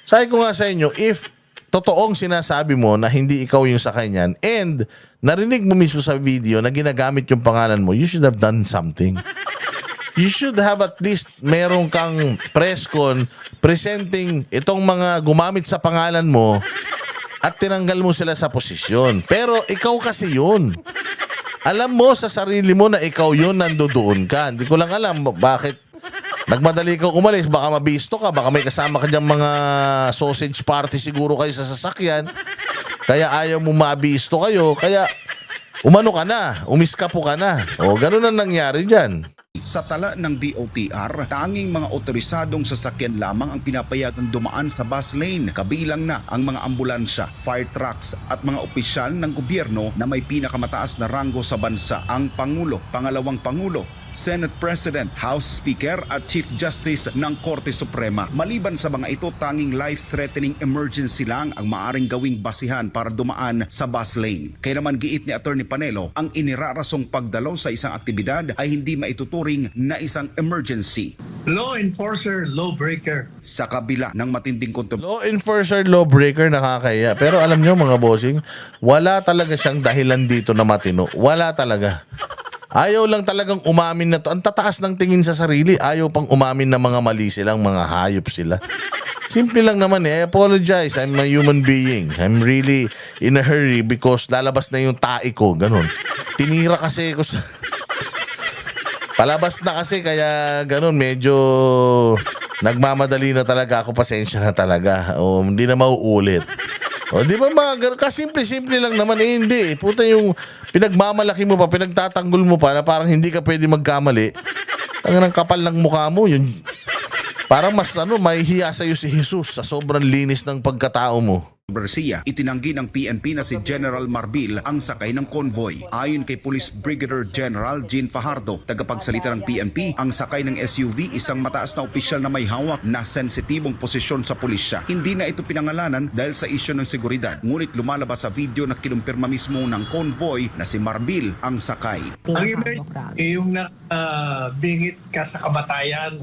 Sabi ko nga sa inyo, if totoong sinasabi mo na hindi ikaw yung sakay niyan and narinig mo mismo sa video na ginagamit yung pangalan mo, you should have done something. You should have at least meron kang press con presenting itong mga gumamit sa pangalan mo at tinanggal mo sila sa posisyon. Pero ikaw kasi yun. Alam mo sa sarili mo na ikaw yun, nandoon ka. Hindi ko lang alam bakit nagmadali ka umalis. Baka mabisto ka, baka may kasama ka dyan mga sausage party siguro kayo sa sasakyan. Kaya ayaw mo mabisto kayo. Kaya umano ka na, umiskapo ka na. Ganun ang nangyari dyan. Sa tala ng DOTR, tanging mga otorisadong sasakyan lamang ang pinapayagang dumaan sa bus lane. Kabilang na ang mga ambulansya, fire trucks at mga opisyal ng gobyerno na may pinakamataas na ranggo sa bansa. Ang Pangulo, Pangalawang Pangulo, Senate President, House Speaker at Chief Justice ng Korte Suprema. Maliban sa mga ito, tanging life-threatening emergency lang ang maaring gawing basihan para dumaan sa bus lane. Kaya naman giit ni Attorney Panelo, ang inirarasong pagdalaw sa isang aktibidad ay hindi maituturing na isang emergency. Law enforcer, lawbreaker. Sa kabila ng matinding kontrobersiya, Law enforcer, lawbreaker, nakakaya. Pero alam nyo mga bossing, wala talaga siyang dahilan dito na matino. Wala talaga. Ayaw lang talagang umamin na to. Ang tataas ng tingin sa sarili. Ayaw pang umamin na mga mali silang, mga hayop sila. Simple lang naman I apologize. I'm a human being. I'm really in a hurry because lalabas na yung tae ko. Ganun. Tinira kasi ko sa... Palabas na kasi kaya ganun. Medyo nagmamadali na talaga ako. Pasensya na talaga. Hindi na mauulit. Di ba mga kasimple-simple lang naman hindi. Puta yung pinagmamalaki mo pa, pinagtatanggol mo pa na parang hindi ka pwede magkamali. Ang kapal ng mukha mo, yun. Parang mas mahihiya sa'yo si Jesus sa sobrang linis ng pagkatao mo. itinanggi ng PNP na si General Marbil ang sakay ng convoy. Ayon kay Police Brigadier General Jean Fajardo, tagapagsalita ng PNP, ang sakay ng SUV isang mataas na opisyal na may hawak na sensitibong posisyon sa pulisya. Hindi na ito pinangalanan dahil sa isyu ng seguridad. Ngunit lumalabas sa video na kinumpirma mismo ng convoy na si Marbil ang sakay. Ang emergency, yung bingit ka sa kamatayan.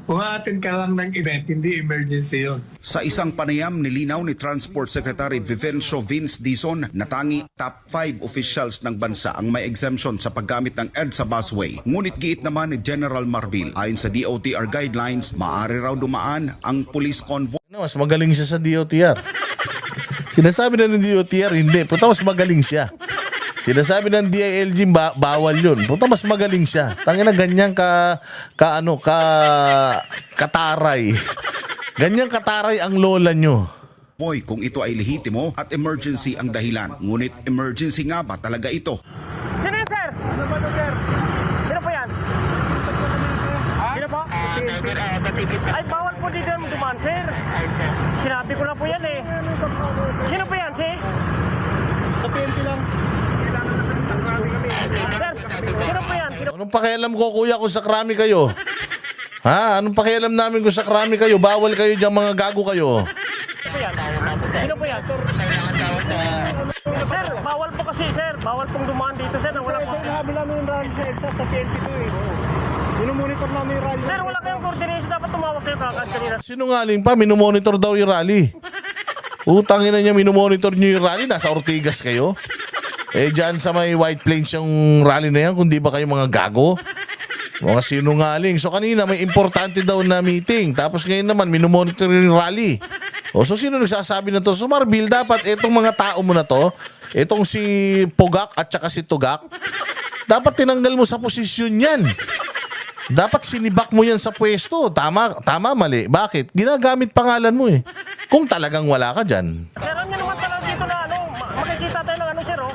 Kung atin ka lang ng event, hindi emergency yun. Sa isang panayam, nilinaw ni Transport Secretary Vivencio Vince Dizon na tangi top 5 officials ng bansa ang may exemption sa paggamit ng EDSA busway. Ngunit giit naman ni General Marbil, ayon sa DOTR guidelines, maaari raw dumaan ang police convoy. Mas magaling siya sa DOTR. Sinasabi na ng DOTR, hindi. Puta, mas magaling siya. Sinasabi ng DILG, bawal yun. Puta, mas magaling siya. Tangina ganyan kataray. Ganyan kataray ang lola nyo. Kung ito ay lehitimo at emergency ang dahilan. Ngunit emergency nga ba talaga ito? Sino yun, sir? Ano ba ito, sir? Sino po yan? Sino po? Ay, bawal po dito yung dumaan, sir. Sinabi ko na po yan eh. Sino po yan, sir? Sa PNP lang. Sir, sino po yan? Anong pakialam ko, kuya, kung sa krami kayo? Ha? Anong pakialam namin kung sa krami kayo? Bawal kayo dyan, mga gago kayo. Sino po yan? Sino po yan? Sir, bawal po kasi, sir. Bawal pong dumaan dito, sir. Na wala po. Sinabi namin yung rally sa EDSA sa PNP to eh. Minumonitor namin yung rally. Sir, wala kayong coordination. Dapat tumawag kayo kagad kanina. Sinungaling pa, minomonitor daw yung rally. Utangin na niya, minomonitor niyo yung rally. Nasa Ortigas kayo. Eh, dyan sa may White Plains yung rally na yan, kung di ba kayo mga gago? Mga sinungaling. So kanina may importante daw na meeting. Tapos ngayon naman, minomonitor yung rally. O so sino nagsasabi na to? So Marbil, dapat itong mga tao mo na to, itong si Pugak at saka si Tugak, dapat tinanggal mo sa posisyon yan. Dapat sinibak mo yan sa pwesto. Tama, mali. Bakit? Ginagamit pangalan mo eh. Kung talagang wala ka dyan. Sir, alam niyo naman talaga dito na makikita tayo ng ano, sir, oh.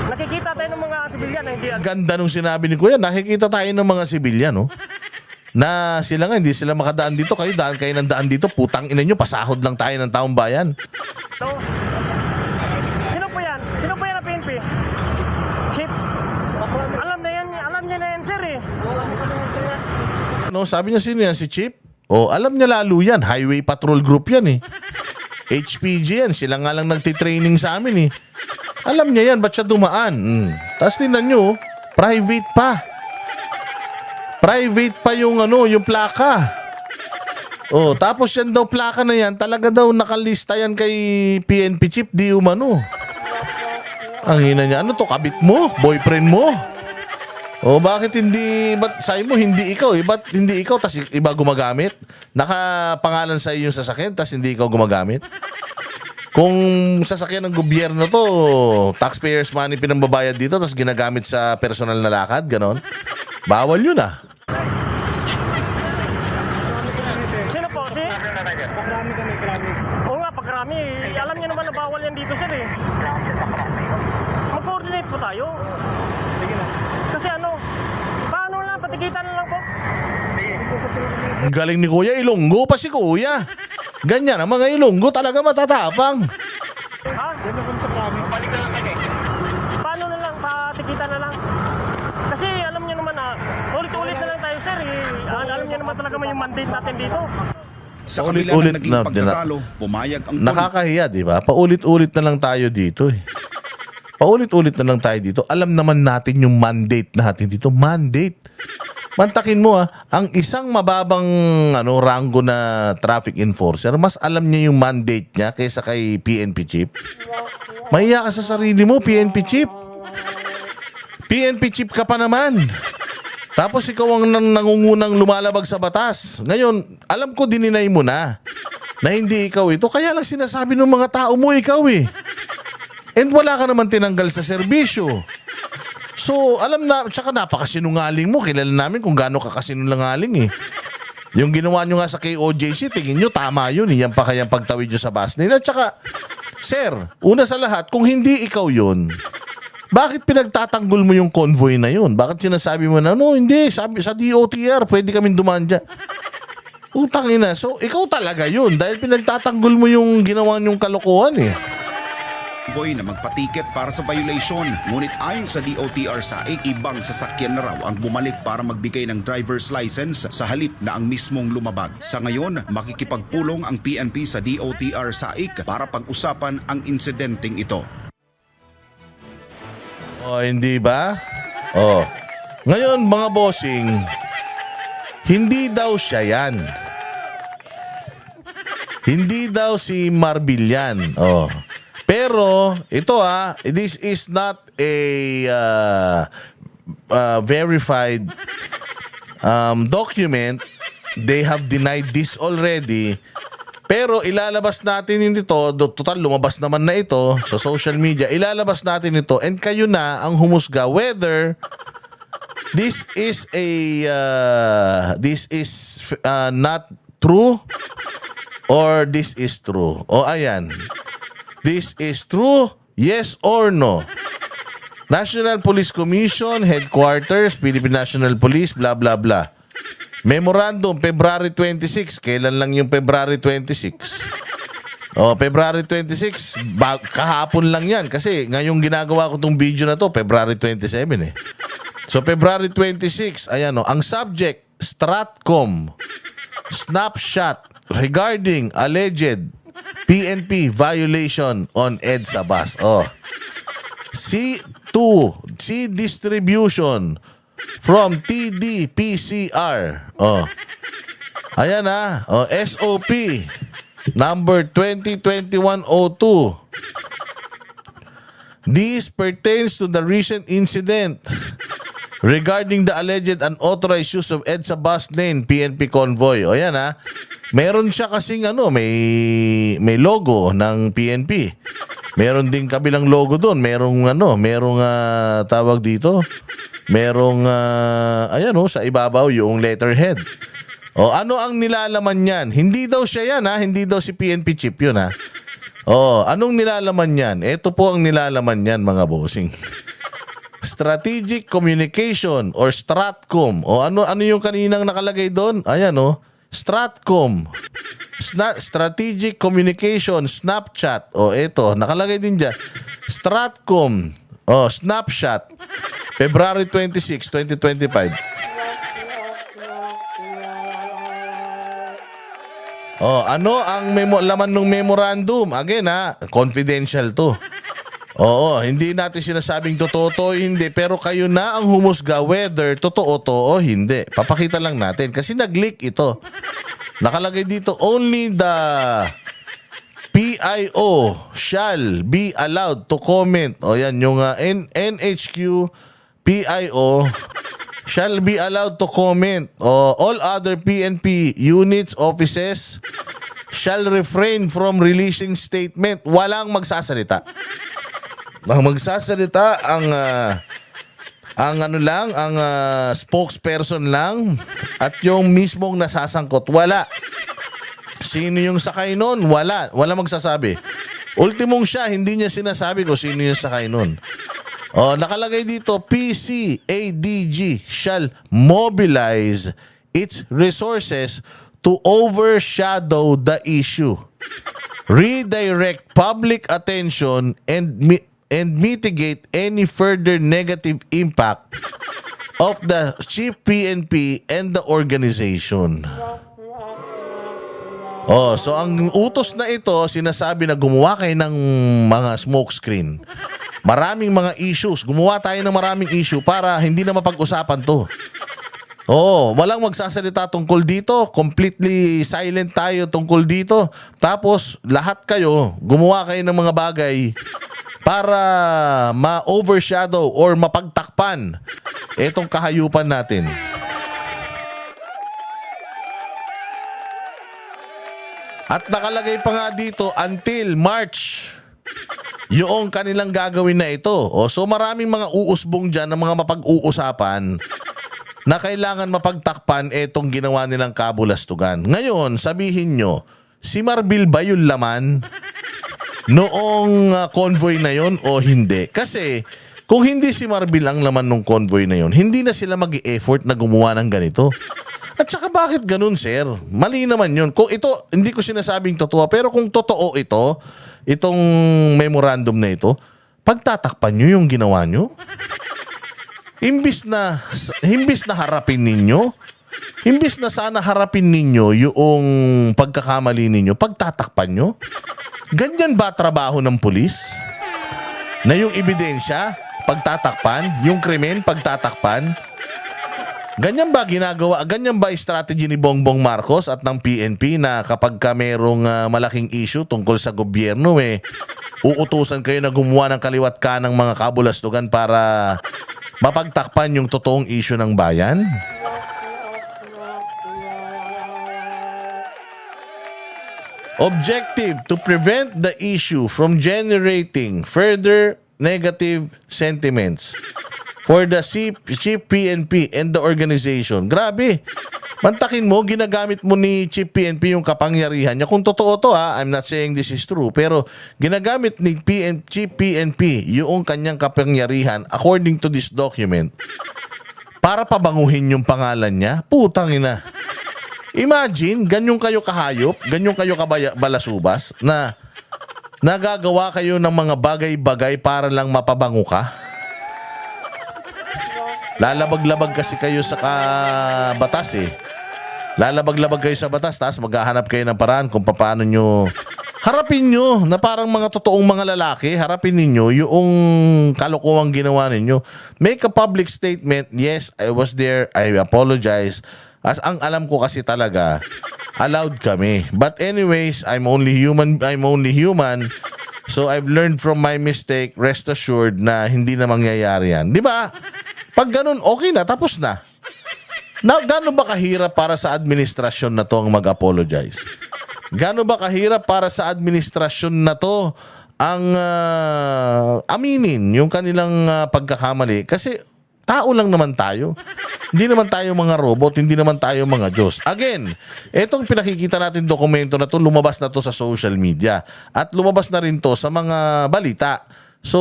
Nakikita tayo ng mga sibilyan na hindi. Ganda nung sinabi ni Kuya, nakikita tayo ng mga sibilyan, no? Na sila nga, hindi sila makadaan dito. Kayo ng daan dito. Putang ina nyo, pasahod lang tayo ng taong bayan. So, sino po yan? Sino po yan na PNP? Chief? Alam niya na yan, sir, eh. No, sabi niya sino yan, si Chief? O, alam niya lalo yan. Highway Patrol Group yan, eh. HPG yan. Sila nga lang nagtitraining sa amin, eh. Alam niya yan, ba't siya dumaan? Tapos tingnan nyo, private pa. Private pa yung yung plaka. Oh, tapos yan daw plaka na yan, talaga daw nakalista yan kay PNP Chief, di umano. Ang ina niya, ano to, kabit mo? Boyfriend mo? Oh, bakit hindi, ba't sabi mo hindi ikaw eh? Ba't hindi ikaw, tas iba gumagamit? Nakapangalan sa iyo yung sasakyan, tas hindi ikaw gumagamit? Kung sasakyan ng gobyerno to, taxpayers money pinambabayad dito, tas ginagamit sa personal na lakad, ganon? Bawal yun ah. Sino po, si? Pakrami kami. Oo nga, pagkarami. Alam niyo naman na bawal yan dito, sir, eh. Mag-coordinate po tayo. Sige na. Kasi paano lang, patikitan na lang po. Ang galing ni Kuya, Ilonggo pa si Kuya. Ganyan ang mga Ilonggo, talaga matatapang. Ha? Yan na kung pakrami. Paano na lang, patikitan na lang. Kasi alam niyo naman na, ulit-ulit na lang tayo, sir, eh. Alam niyo naman talaga yung mandate natin dito. Sa kabila Ulit-ulit ng naging na- pagtatalo, pumayag ang Nakakahiya, di ba? Paulit-ulit na lang tayo dito eh. Paulit-ulit na lang tayo dito. Alam naman natin yung mandate natin dito. Mandate. Mantakin mo ang isang mababang ranggo na traffic enforcer, mas alam niya yung mandate niya kaysa kay PNP Chief. Mahiya ka sa sarili mo, PNP Chief. PNP Chief ka pa naman. Tapos ikaw ang nangungunang lumalabag sa batas. Ngayon, alam ko dininay mo na hindi ikaw ito. Kaya lang sinasabi ng mga tao mo ikaw eh. And wala ka naman tinanggal sa serbisyo. So, alam na, tsaka napakasinungaling mo. Kilala namin kung gaano ka kasinungaling eh. Yung ginawa nyo nga sa KOJC, tingin nyo, tama yun eh. Yan pa kayang pagtawid nyo sa bus nila. Tsaka, sir, una sa lahat, kung hindi ikaw yun, bakit pinagtatanggol mo yung convoy na yun? Bakit sinasabi mo na, no, hindi, sabi sa DOTR, pwede kaming dumaan dyan. Utang ina. So, ikaw talaga yun dahil pinagtatanggol mo yung ginawa nyong kalokohan eh. convoy na magpatiket para sa violation. Ngunit ayon sa DOTR SAIC, ibang sasakyan na raw ang bumalik para magbigay ng driver's license sa halip na ang mismong lumabag. Sa ngayon, makikipagpulong ang PNP sa DOTR SAIC para pag-usapan ang insidenteng ito. O, hindi ba? O. Ngayon, mga bossing, Hindi daw siya yan. Hindi daw si Marbil yan. Oh. Pero, ito this is not a verified document. They have denied this already. Pero ilalabas natin ito, total lumabas naman na ito sa social media, ilalabas natin ito and kayo na ang humusga whether this is not true or this is true. O ayan, this is true, yes or no. National Police Commission, Headquarters, Philippine National Police, blah blah blah. Memorandum, February 26. Kailan lang yung February 26? February 26, kahapon lang yan. Kasi ngayong ginagawa ko tong video na to, February 27 eh. So, February 26, ayan ang subject, Stratcom, snapshot regarding alleged PNP violation on EDSA bus. C2, C distribution from TDPCR. Ayan SOP number 2021-02. This pertains to the recent incident regarding the alleged unauthorized use of EDSA bus lane PNP convoy. Ayan meron siya kasing may logo ng PNP. Meron din kabilang logo doon. Merong tawag dito. Merong sa ibabaw yung letterhead. Ano ang nilalaman niyan? Hindi daw siya yan hindi daw si PNP chief yun anong nilalaman niyan? Ito po ang nilalaman niyan mga bossing. Strategic Communication or Stratcom. Ano yung kaninang nakalagay doon? Ayan Stratcom. Strategic Communication Snapchat. Ito nakalagay din diyan. Stratcom. Snapshot. February 26, 2025. Ano ang laman ng memorandum? Again confidential to. Hindi natin sinasabing totoo to, hindi. Pero kayo na ang humusga whether totoo to o hindi. Papakita lang natin kasi nag-leak ito. Nakalagay dito, only the PIO shall be allowed to comment. Yan yung NHQ PIO shall be allowed to comment. All other PNP units, offices shall refrain from releasing statement. Walang magsasalita. Ang magsasalita ang spokesperson lang at yung mismong nasasangkot. Wala. Sino yung sakay nun? Wala magsasabi. Ultimong siya, hindi niya sinasabi kung sino yung sakay nun. Nakalagay dito, PCADG shall mobilize its resources to overshadow the issue, redirect public attention, and mitigate any further negative impact of the chief PNP and the organization. So ang utos na ito, sinasabi na gumawa kayo ng mga smoke screen. Maraming mga issues. Gumawa tayo ng maraming issue para hindi na mapag-usapan to. Walang magsasalita tungkol dito. Completely silent tayo tungkol dito. Tapos lahat kayo, gumawa kayo ng mga bagay para ma-overshadow or mapagtakpan itong kahayupan natin. At nakalagay pa nga dito until March yung kanilang gagawin na ito. So maraming mga uusbong dyan ng mga mapag-uusapan na kailangan mapagtakpan itong ginawa nilang kabulastugan. Ngayon, sabihin nyo, si Marbil ba yung laman noong convoy na yon o hindi? Kasi kung hindi si Marbil ang laman ng convoy na yon, hindi na sila mag-e-effort na gumawa ng ganito. At saka bakit ganun, sir? Mali naman yun. Kung ito, hindi ko sinasabing totoo, pero kung totoo ito, itong memorandum na ito, pagtatakpan nyo yung ginawa nyo? Imbis na harapin ninyo, imbis na sana harapin ninyo yung pagkakamali ninyo, pagtatakpan nyo? Ganyan ba trabaho ng pulis? Na yung ebidensya, pagtatakpan, yung krimen, pagtatakpan? Ganyan ba ginagawa? Ganyan ba strategy ni Bongbong Marcos at ng PNP na kapag ka merong malaking issue tungkol sa gobyerno, uutusan kayo na gumawa ng kaliwat kanang mga kabulastugan para mapagtakpan yung totoong issue ng bayan? Objective, to prevent the issue from generating further negative sentiments for the Chief PNP and the organization. Grabe. Mantakin mo, ginagamit mo ni Chief PNP yung kapangyarihan niya. Kung totoo to I'm not saying this is true, pero ginagamit ni Chief PNP yung kanyang kapangyarihan according to this document para pabanguhin yung pangalan niya. Putang ina. Imagine, ganyan kayo kahayop, ganyan kayo kabalasubas na nagagawa kayo ng mga bagay-bagay para lang mapabango ka. Lalabag-labag kasi kayo sa batas Lalabag-labag kayo sa batas, tapos maghahanap kayo ng paraan kung paano nyo harapin nyo na parang mga totoong mga lalaki, harapin ninyo yung kalokohang ginawa ninyo. Make a public statement, yes, I was there, I apologize. As ang alam ko kasi talaga, allowed kami. But anyways, I'm only human. So I've learned from my mistake. Rest assured na hindi na mangyayari yan. Di ba? Pag ganun, okay na, tapos na. Gano'n ba kahirap para sa administrasyon na to ang mag-apologize? Gano'n ba kahirap para sa administrasyon na to ang aminin yung kanilang pagkakamali? Kasi tao lang naman tayo. Hindi naman tayo mga robot, hindi naman tayo mga Diyos. Again, etong pinakikita natin dokumento na to, lumabas na to sa social media. At lumabas na rin to sa mga balita. So,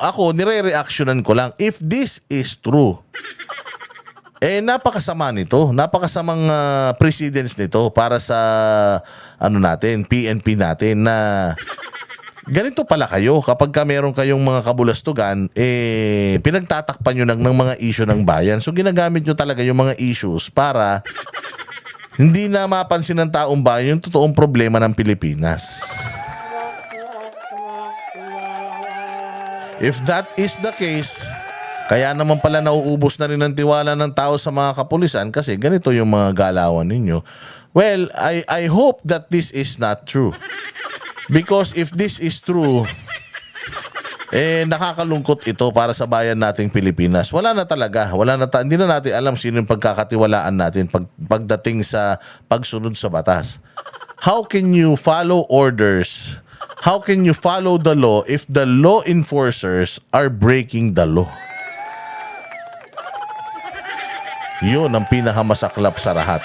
ako, nire-reactionan ko lang. If this is true, napakasama nito. Napakasamang precedence nito para sa PNP natin na ganito pala kayo kapag meron kayong mga kabulastugan, pinagtatakpan nyo ng mga issue ng bayan. So ginagamit nyo talaga yung mga issues para hindi na mapansin ng taong bayan yung totoong problema ng Pilipinas. If that is the case, kaya naman pala nauubos na rin ang tiwala ng tao sa mga kapulisan kasi ganito yung mga galawan ninyo. Well, I hope that this is not true. Because if this is true, nakakalungkot ito para sa bayan nating Pilipinas. Wala na talaga. Hindi na natin alam sino yung pagkakatiwalaan natin pagdating sa pagsunod sa batas. How can you follow orders? How can you follow the law if the law enforcers are breaking the law? Yun ang pinakamasaklap sa lahat.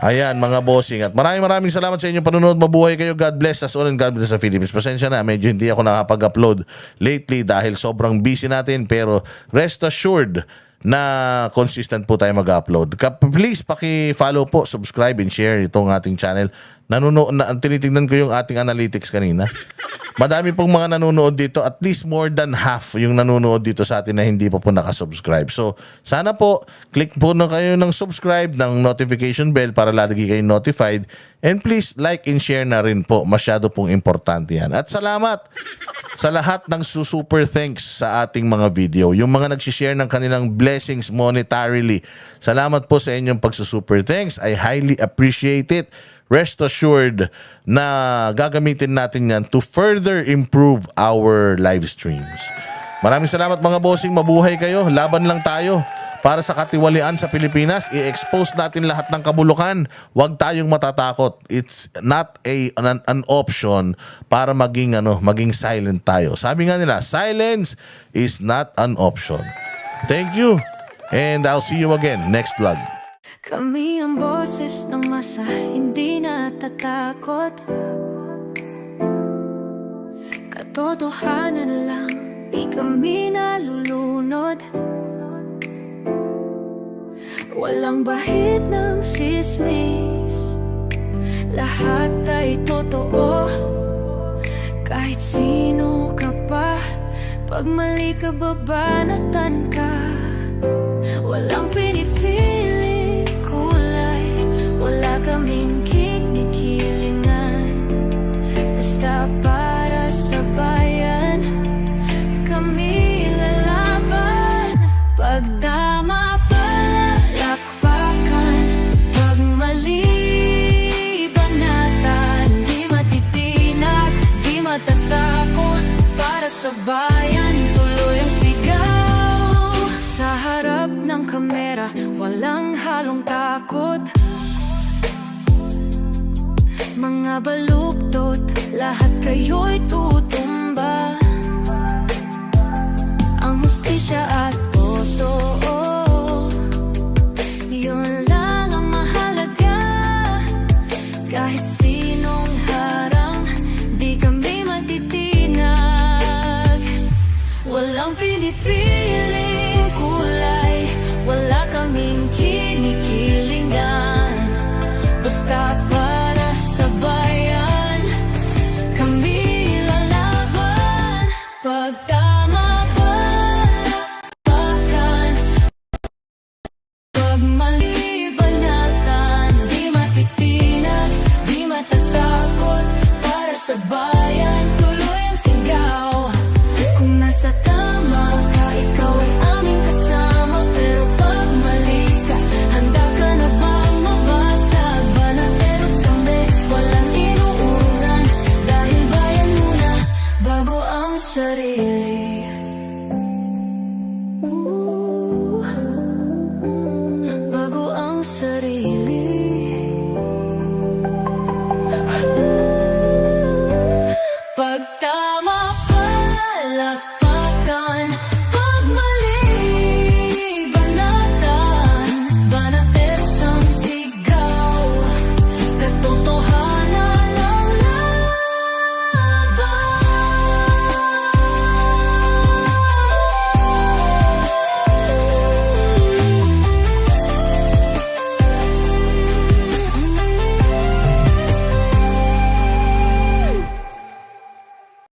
Ayan mga bossing, at maraming salamat sa inyong panonood. Mabuhay kayo, God bless us all and God bless the Philippines. Pasensya na, medyo hindi ako nakapag-upload lately dahil sobrang busy natin, pero rest assured na consistent po tayo mag-upload. Please paki-follow po, subscribe and share itong ating channel. Tinitingnan ko yung ating analytics kanina. Madami pong mga nanonood dito. At least more than half yung nanonood dito sa atin na hindi pa po nakasubscribe. So, sana po, click po na kayo ng subscribe, ng notification bell para lagi kayo notified. And please, like and share na rin po. Masyado pong importante yan. At salamat sa lahat ng super thanks sa ating mga video. Yung mga nagsishare ng kanilang blessings monetarily. Salamat po sa inyong pagsusuper thanks. I highly appreciate it. Rest assured na gagamitin natin yan to further improve our live streams. Maraming salamat mga bossing. Mabuhay kayo. Laban lang tayo para sa katiwalian sa Pilipinas. I-expose natin lahat ng kabulukan. Huwag tayong matatakot. It's not an option para maging silent tayo. Sabi nga nila, silence is not an option. Thank you. And I'll see you again next vlog. Kami ang boses ng masa, hindi natatakot. Katotohanan lang, di kami nalulunod. Walang bahid ng sismis, lahat ay totoo. Kahit sino ka pa, pag mali ka babanatan ka. Walang pinipili kulay, wala kaming kinikilingan. Basta para sa bayan, kami lalaban. Pagdama pa mga baluktot, lahat kayo'y tutulungan.